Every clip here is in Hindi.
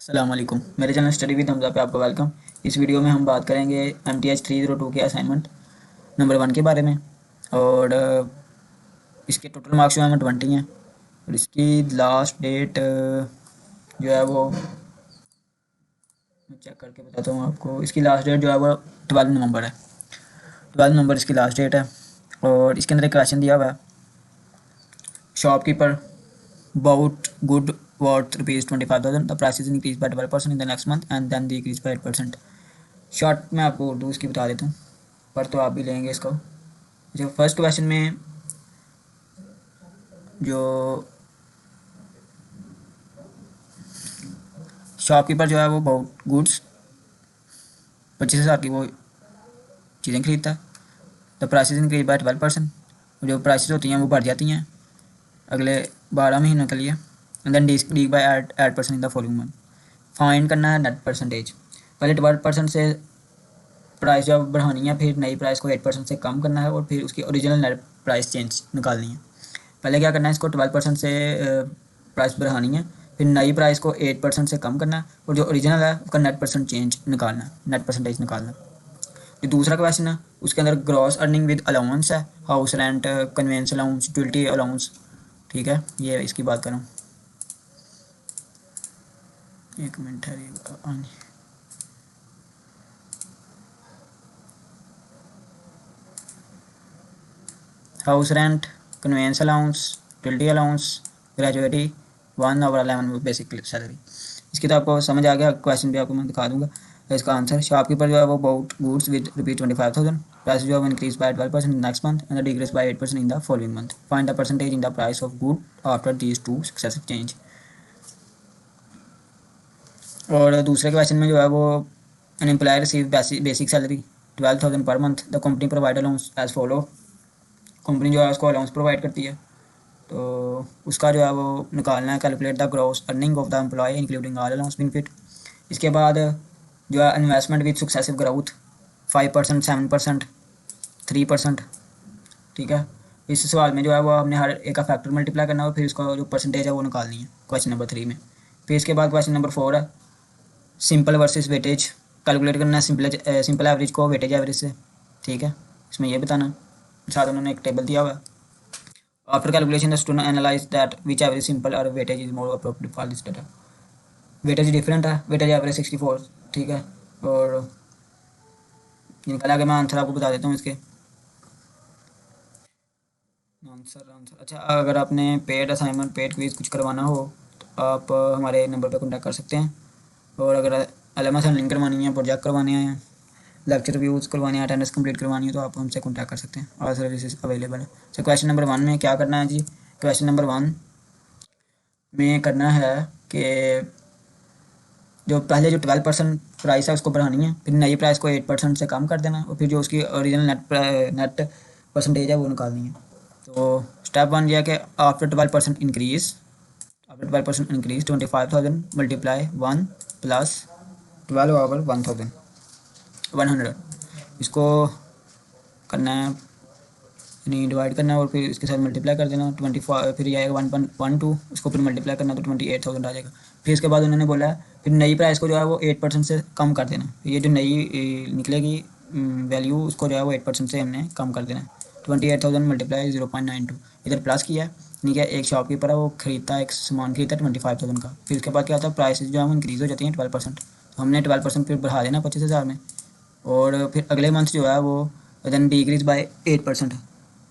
अस्सलाम वालेकुम। मेरे चैनल स्टडी विद हमज़ा पे आपका वेलकम। इस वीडियो में हम बात करेंगे MTH 302 के असाइनमेंट नंबर 1 के बारे में। और इसके टोटल मार्क्स जो हैं 20 हैं। और इसकी लास्ट डेट जो है वो मैं चेक करके बताता हूँ आपको। इसकी लास्ट डेट जो है वो 12 नवंबर है। 12 नवंबर इसकी लास्ट डेट है। और इसके अंदर एक क्वेश्चन दिया हुआ है, shopkeeper bought good worth ₹25,000. The prices increased by 12% in the next month and then decreased by 8%. Short में आपको उर्दू इसकी बता देता हूँ, पर तो आप भी लेंगे इसको। जो फर्स्ट क्वेश्चन में जो शॉपकीपर जो है वो बहुत गुड्स 25,000 की वो चीज़ें खरीदता है। The prices increase by 12%। जो प्राइसेस होती हैं वो बढ़ जाती हैं अगले 12 महीनों के लिए। And then decrease by 8% in the following month. Find करना है नेट परसेंटेज। पहले 12% से प्राइस जब बढ़ानी है, फिर नई प्राइस को 8% से कम करना है और फिर उसकी ओरिजिनल नेट प्राइस चेंज निकालनी है। पहले क्या करना है, इसको 12% से प्राइस बढ़ानी है, फिर नई प्राइस को 8% से कम करना है और जो ओरिजिनल है उसका नेट परसेंट चेंज निकालना है, नेट परसेंटेज निकालना है। जो दूसरा क्वेश्चन है उसके अंदर ग्रॉस अर्निंग विद अलाउंस है, house rent, convince allowance, utility allowance. ठीक है, ये इसकी बात करूँ। एक मिनट है, house rent, convince allowance, utility allowance, gratuity 1/11 basic salary. इसकी तो आपको समझ आ गया। क्वेश्चन भी आपको मैं दिखा दूंगा। इसका आंसर, शॉपकीपर जो है वो बाउट गुड्स विद ₹25,000. प्राइस जो है increase by 12% in next month and decrease by 8% in the following month. Find the percentage in the price of good after these two successive change. और दूसरे क्वेश्चन में जो है वो an employee receive basic salary 12,000 per month. The company provide allowance as follow. Company जो है उसको अलाउंस प्रोवाइड करती है, तो उसका जो है वो निकालना है। Calculate the gross earning of the employee including all allowance benefit. इसके बाद जो है इन्वेस्टमेंट विद सक्सेसिव ग्रोथ 5%, 7%, 3%। ठीक है, इस सवाल में जो है वो हमने हर एक का फैक्टर मल्टीप्लाई करना है और फिर उसका जो परसेंटेज है वो निकालनी है क्वेश्चन नंबर 3 में। फिर इसके बाद क्वेश्चन नंबर 4 है, सिंपल वर्सेस वेटेज। कैलकुलेट करना है सिंपल एवरेज को वेटेज एवरेज से। ठीक है, इसमें ये बताना साथ उन्होंने एक टेबल दिया हुआ है। After calculation, the student analyze that which average simple or weightage is more appropriate for this data. Weightage different है, वेटेज एवरेज 64। ठीक है, और निकाला के मैं आंसर आपको बता देता हूँ इसके आंसर। अच्छा, अगर आपने पेड असाइनमेंट, पेड क्विज कुछ करवाना हो तो आप हमारे नंबर पर कॉन्टैक्ट कर सकते हैं। और अगर LMS लिंक करवानी है, प्रोजेक्ट करवाने हैं, लेक्चर रिव्यूज़ करवाने हैं, अटेंडेंस कंप्लीट करवानी है, तो आप हमसे कॉन्टैक्ट कर सकते हैं। और सर्विसेज अवेलेबल है। तो क्वेश्चन नंबर 1 में क्या करना है जी, क्वेश्चन नंबर 1 में करना है कि जो पहले जो 12% प्राइस है उसको बढ़ानी है, फिर नई प्राइस को 8% से कम कर देना और फिर जो उसकी ओरिजिनल नेट परसेंटेज है वो निकालनी है। तो स्टेप 1 यह है कि आफ्टर 12% इंक्रीज 25,000 मल्टीप्लाई 1 प्लस 12/1000 100। इसको करना है, यानी डिवाइड करना है और फिर इसके साथ मल्टीप्लाई कर देना 25, फिर ये आएगा 1.12, इसको फिर मल्टीप्लाई करना तो 28,000 आ जाएगा। फिर इसके बाद उन्होंने बोला है फिर नई प्राइस को जो है वो 8% से कम कर देना। ये जो नई निकलेगी वैल्यू उसको जो है वो 8% से हमने कम कर देना है। 28,000 मल्टीप्लाई 0.92, इधर प्लस किया है। ठीक है, एक शॉपकीपर है वो खरीदता है, एक सामान खरीदता है 25,000 का। फिर उसके बाद क्या होता है, प्राइसेस जो है वो इंक्रीज़ हो जाती हैं 12%। तो हमने 12% फिर बढ़ा देना 25,000 में। और फिर अगले मंथ जो है वो देन डिक्रीज बाय 8%।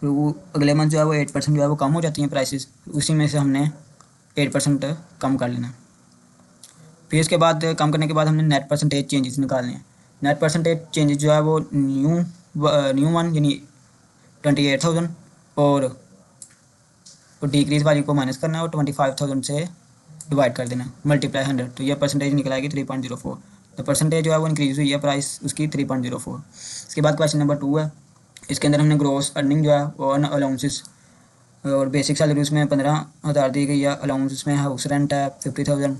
फिर वो अगले मंथ जो है वो 8% जो है वो कम हो जाती हैं प्राइसेस, उसी में से हमने 8% कम कर लेना। फिर इसके बाद कम करने के बाद हमने नेट परसेंटेज चेंजेस निकालने हैं। नेट परसेंटेज चेंजेस जो है वो न्यू वन यानी 28,000 और डिक्रीज वाली को माइनस करना है और 25,000 से डिवाइड कर देना, मल्टीप्लाई 100। तो ये परसेंटेज निकल आएगी 3.04। तो परसेंटेज जो है वो इंक्रीज़ हुई है प्राइस उसकी 3.04। इसके बाद क्वेश्चन नंबर 2 है। इसके अंदर हमने ग्रॉस अर्निंग जो है और अलाउंसेस और बेसिक सैलरी उसमें 15,000 दी गई है। अलाउंस उसमें हाउस रेंट है 50,000।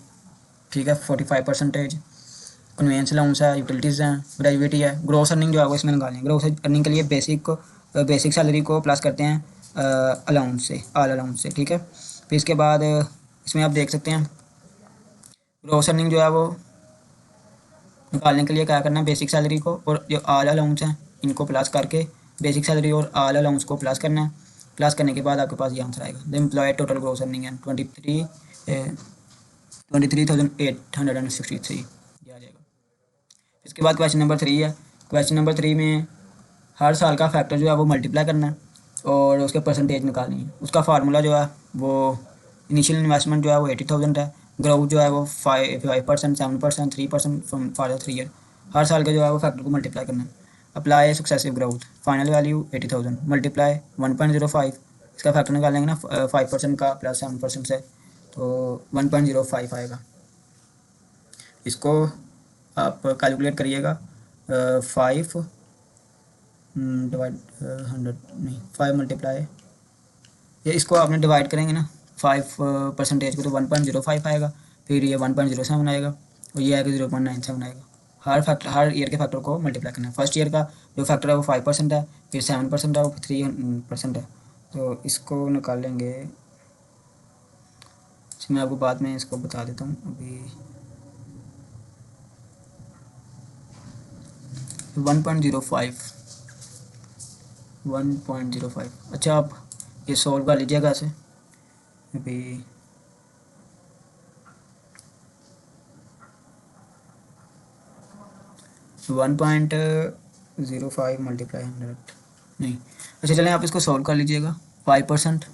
ठीक है, 45%। कन्वेंस अलाउंस है, यूटिलिटीज़ हैं, ग्रेजुएटी है। ग्रॉस अर्निंग जो है वो इसमें निकालें। ग्रॉस अर्निंग के लिए बेसिक सैलरी को प्लस करते हैं अलाउंस से, ऑल अलाउंस से। ठीक है, फिर इसके बाद इसमें आप देख सकते हैं ग्रॉस अर्निंग जो है वो निकालने के लिए क्या करना है, बेसिक सैलरी को और जो ऑल अलाउंस हैं इनको प्लस करके बेसिक सैलरी और ऑल अलाउंस को प्लस करना है। प्लस करने के बाद आपके पास ये आंसर आएगा। The employee total gross earning है 23,863 ये आ जाएगा। इसके बाद क्वेश्चन नंबर 3 है। क्वेश्चन नंबर 3 में हर साल का फैक्टर जो है वो मल्टीप्लाई करना है और उसके परसेंटेज निकालनी है। उसका फार्मूला जो है वो इनिशियल इन्वेस्टमेंट जो है वो 80,000 है। ग्रोथ जो है वो 5%, 7%, 3% फ्रॉम फॉर 3 ईयर। हर साल का जो है वो फैक्टर को मल्टीप्लाई करना है। Apply successive growth, final value 80,000 multiply 1.05। इसका फैक्टर निकालेंगे ना 5% का प्लस 7% से, तो 1.05 आएगा। इसको आप कैलकुलेट करिएगा। 5 डिवाइड 100 नहीं 5 मल्टीप्लाई, ये इसको आपने डिवाइड करेंगे ना 5% को तो 1.05 आएगा। फिर ये 1.07 आएगा और ये आएगा 0.97 आएगा। हर ईयर के फैक्टर को मल्टीप्लाई करना है। फर्स्ट ईयर का जो फैक्टर है वो 5% है, फिर 7% है, वो 3% है। तो इसको निकालेंगे, मैं आपको बाद में इसको बता देता हूँ। अभी 1.05। अच्छा, आप ये सॉल्व कर लीजिएगा ऐसे। अभी 1.05 मल्टीप्लाई 100 नहीं। अच्छा चलें, आप इसको सॉल्व कर लीजिएगा। 5%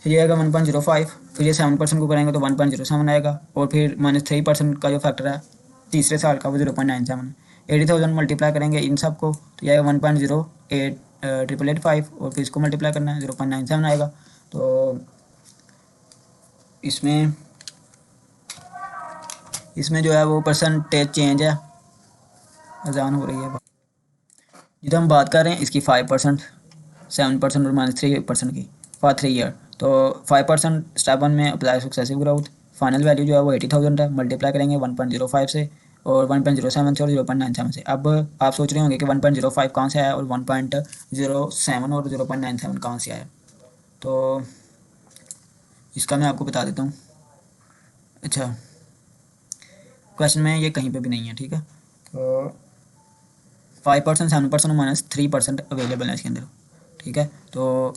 फिर ये आएगा 1.05। फिर ये 7% को करेंगे तो 1.07 आएगा। और फिर -3% का जो फैक्टर है तीसरे साल का वो 0.97 है। 80,000 मल्टीप्लाई करेंगे इन सब को तो ये आएगा 1.0885 और फिर इसको मल्टीप्लाई करना है 0.97 आएगा। तो इसमें जो है वो परसेंटेज चेंज है। अजान हो रही है। जिधर हम बात कर रहे हैं इसकी 5%, 7% और -3% की फॉर 3 ईयर। तो 5% स्टेप 1 में apply successive growth, final value जो है वो 80,000 है। मल्टीप्लाई करेंगे 1.05 से और 1.07 से और 0.97 से। अब आप सोच रहे होंगे कि 1.05 कहाँ से आया और 1.07 और 0.97 कहाँ से आया। तो इसका मैं आपको बता देता हूँ। अच्छा, क्वेश्चन में ये कहीं पे भी नहीं है, ठीक है। तो 5%, 7% और -3% अवेलेबल है इसके अंदर, ठीक है। तो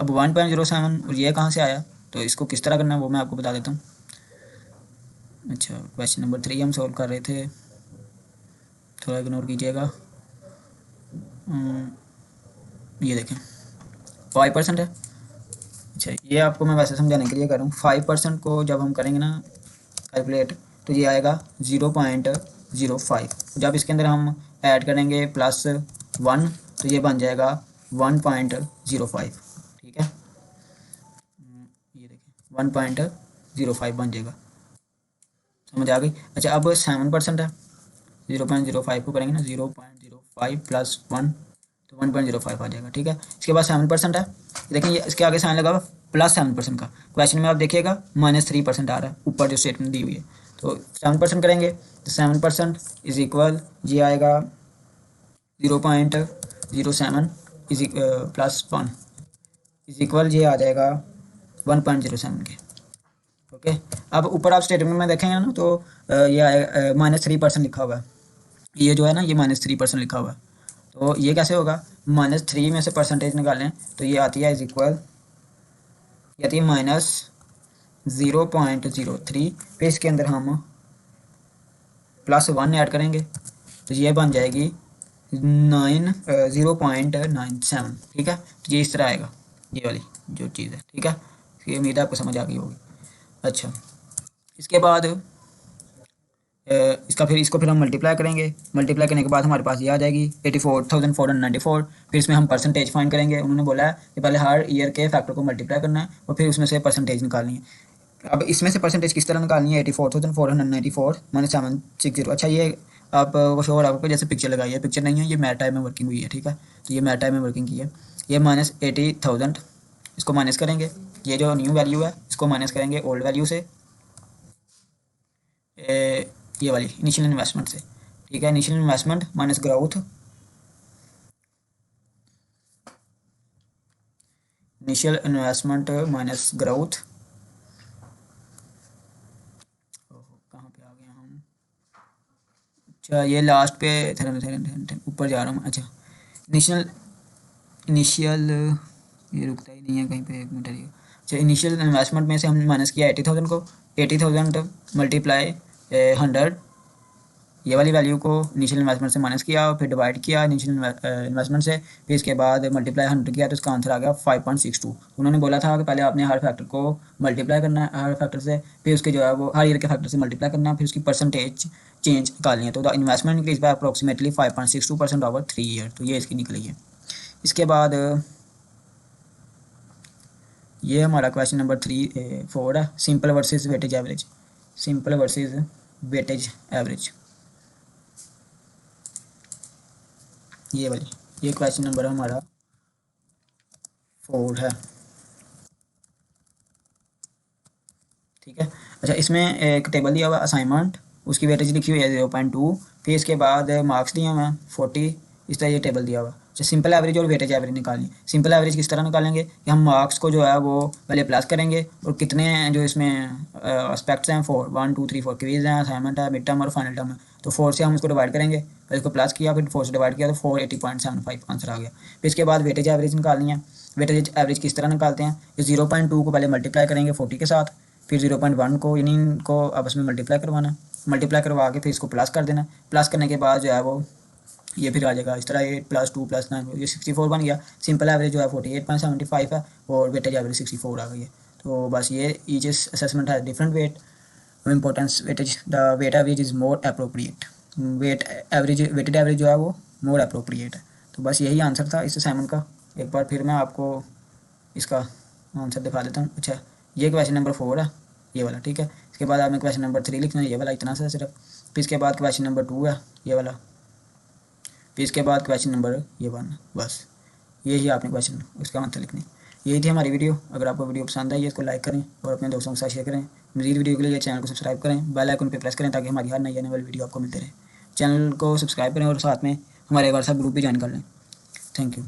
अब 1.07 और ये कहाँ से आया, तो इसको किस तरह करना है वो मैं आपको बता देता हूँ। अच्छा, क्वेश्चन नंबर 3 हम सॉल्व कर रहे थे, थोड़ा इग्नोर कीजिएगा। ये देखें 5% है। अच्छा, ये आपको मैं वैसे समझाने के लिए कर रहा हूँ। 5% को जब हम करेंगे ना कैलकुलेट, तो ये आएगा 0.05। जब इसके अंदर हम ऐड करेंगे +1 तो ये बन जाएगा 1.05, ठीक है। ये देखिए 1.05 बन जाएगा, समझ आ गई। अच्छा, अब 7% है, 0.05 को करेंगे ना 0.05 + 1 तो 1.05 आ जाएगा, ठीक है। इसके बाद 7% है, देखें ये इसके आगे साइन लगा हुआ +7% का। क्वेश्चन में आप देखिएगा -3% आ रहा है ऊपर जो स्टेटमेंट दी हुई है। तो 7% करेंगे तो 7% इज इक्वल ये आएगा 0.07 +1 इज इक्वल ये आ जाएगा 1.07 के, ओके। अब ऊपर आप स्टेटमेंट में देखेंगे ना तो ये आएगा -3% लिखा हुआ है। ये जो है ना ये -3% लिखा हुआ है। तो ये कैसे होगा, -3 में से परसेंटेज निकालें तो ये आती है इज इक्वल, ये आती है -0.03। फिर इसके अंदर हम +1 ऐड करेंगे तो ये बन जाएगी 0.97, ठीक है। तो ये इस तरह आएगा, ये वाली जो चीज़ है, ठीक है। ये उम्मीद है आपको समझ आ गई होगी। अच्छा, इसके बाद इसको फिर हम मल्टीप्लाई करेंगे। मल्टीप्लाई करने के बाद हमारे पास ये आ जाएगी 84,494। फिर इसमें हम परसेंटेज फाइंड करेंगे। उन्होंने बोला है कि पहले हर ईयर के फैक्टर को मल्टीप्लाई करना है और फिर उसमें से परसेंटेज निकालनी है। अब इसमें से परसेंटेज किस तरह निकालनी है, 84,494 -760। अच्छा, ये आप कुछ और आपको जैसे पिक्चर लगाई है, पिक्चर नहीं है, ये मैट टाइप में वर्किंग हुई है, ठीक है। तो ये मैट टाइप में वर्किंग की है। ये -80,000 इसको माइनस करेंगे, ये जो न्यू वैल्यू है इसको माइनस करेंगे ओल्ड वैल्यू से, ये वाली इनिशियल इन्वेस्टमेंट से, ठीक है। Initial investment minus growth initial investment minus growth, कहाँ पे आ गए हम, अच्छा ये लास्ट पे ऊपर जा रहा हूँ। अच्छा इनिशियल इनिशियल ये रुकता ही नहीं है कहीं पे, एक मिनट है। अच्छा इनिशियल इन्वेस्टमेंट में से हमने माइनस किया 80,000 को, 80,000 मल्टीप्लाई 100, ये वाली वैल्यू को इनिशियल इन्वेस्टमेंट से माइनस किया और फिर डिवाइड किया इनिशियल इन्वेस्टमेंट से, फिर इसके बाद मल्टीप्लाई 100 किया तो इसका आंसर आ गया 5.62। उन्होंने बोला था कि पहले आपने हर फैक्टर को मल्टीप्लाई करना है हर फैक्टर से, फिर उसके जो है वो हर ईयर के फैक्टर से मल्टीप्लाई करना है, फिर उसकी परसेंटेज चेंज निकालनी है। तो the investment increase by approximately 5.62% over 3 year, तो ये इसकी निकली है। इसके बाद ये हमारा क्वेश्चन नंबर 4 है, simple versus weightage average, simple versus weightage average, ये वाली, ये क्वेश्चन नंबर हमारा 4 है, ठीक है। अच्छा इसमें एक टेबल दिया हुआ असाइनमेंट, उसकी वेटेज लिखी हुई है 0.2, फिर इसके बाद मार्क्स दिए हुए हैं 40, इस तरह ये टेबल दिया हुआ है। अच्छा सिंपल एवरेज और वेटेज एवरेज निकालनी, सिंपल एवरेज किस तरह निकालेंगे कि हम मार्क्स को जो है वो पहले प्लस करेंगे और कितने जो इसमें एस्पेक्ट्स हैं 4 1 2 3 4 क्विज हैं, असाइनमेंट है, मिड टर्म और फाइनल टर्म है, तो 4 से हम इसको डिवाइड करेंगे, पहले इसको प्लस किया फिर 4 से डिवाइड किया तो 480.75 आंसर आ गया। फिर इसके बाद वेटेज एवरेज निकालनी है, वेटेज एवरेज किस तरह निकालते हैं, ये 0.2 को पहले मल्टीप्लाई करेंगे 40 के साथ, फिर 0.1 को यानी इनको आपस में मल्टीप्लाई करवाना है, मल्टीप्लाई करवा के फिर इसको प्लस कर देना, प्लस करने के बाद जो है वो ये फिर आ जाएगा इस तरह 8 + 2 + 9 ये 64 बन गया। सिंपल एवरेज जो है 48.75 है और वेटेज एवरेज 64 आ गई है। तो बस ये ईच असेसमेंट है different weight importance weightage, the weight average is more appropriate, weighted average जो है वो मोर अप्रोप्रिएट है। तो बस यही आंसर था इस असाइनमेंट का। एक बार फिर मैं आपको इसका आंसर दिखा देता हूँ। अच्छा ये क्वेश्चन नंबर 4 है ये वाला, ठीक है। इसके बाद आपने क्वेश्चन नंबर 3 लिखना है, ये वाला इतना सा सिर्फ, फिर इसके बाद क्वेश्चन नंबर 2 है ये वाला, फिर इसके बाद क्वेश्चन नंबर ये 1, बस यही आपने क्वेश्चन उसका आंसर लिखनी। यही थी हमारी वीडियो। अगर आपको वीडियो पसंद आई है इसको लाइक करें और अपने दोस्तों के साथ शेयर करें। मज़ीद वीडियो के लिए चैनल को सब्सक्राइब करें, बेल आइकन पर प्रेस करें ताकि हमारी हर नई आने वाली वीडियो आपको मिलते रहे। चैनल को सब्सक्राइब करें और साथ में हमारे व्हाट्सएप ग्रुप भी ज्वाइन कर लें। Thank you.